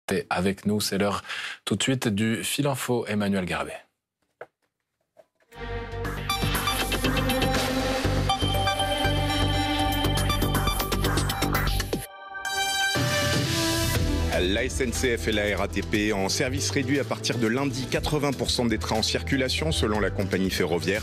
T'es avec nous, c'est l'heure tout de suite du Fil Info, Emmanuel Garabet. La SNCF et la RATP en service réduit à partir de lundi. 80% des trains en circulation selon la compagnie ferroviaire.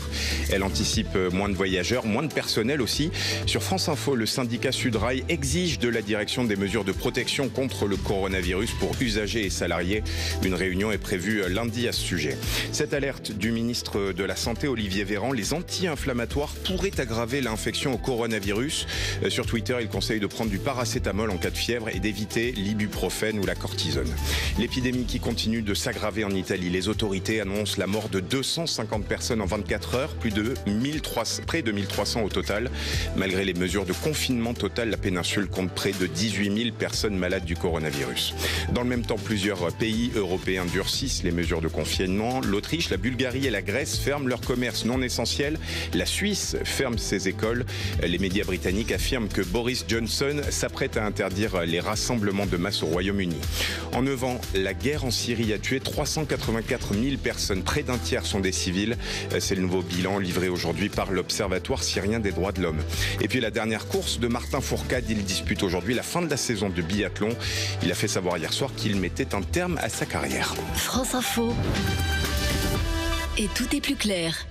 Elle anticipe moins de voyageurs, moins de personnel aussi. Sur France Info, le syndicat Sudrail exige de la direction des mesures de protection contre le coronavirus pour usagers et salariés. Une réunion est prévue lundi à ce sujet. Cette alerte du ministre de la Santé, Olivier Véran, les anti-inflammatoires pourraient aggraver l'infection au coronavirus. Sur Twitter, il conseille de prendre du paracétamol en cas de fièvre et d'éviter l'ibuprofène ou la cortisone. L'épidémie qui continue de s'aggraver en Italie. Les autorités annoncent la mort de 250 personnes en 24 heures, près de 1300 au total. Malgré les mesures de confinement total, la péninsule compte près de 18 000 personnes malades du coronavirus. Dans le même temps, plusieurs pays européens durcissent les mesures de confinement. L'Autriche, la Bulgarie et la Grèce ferment leurs commerces non essentiels. La Suisse ferme ses écoles. Les médias britanniques affirment que Boris Johnson s'apprête à interdire les rassemblements de masse au Royaume-Uni. En 9 ans, la guerre en Syrie a tué 384 000 personnes. Près d'un tiers sont des civils. C'est le nouveau bilan livré aujourd'hui par l'Observatoire syrien des droits de l'homme. Et puis la dernière course de Martin Fourcade. Il dispute aujourd'hui la fin de la saison de biathlon. Il a fait savoir hier soir qu'il mettait un terme à sa carrière. France Info. Et tout est plus clair.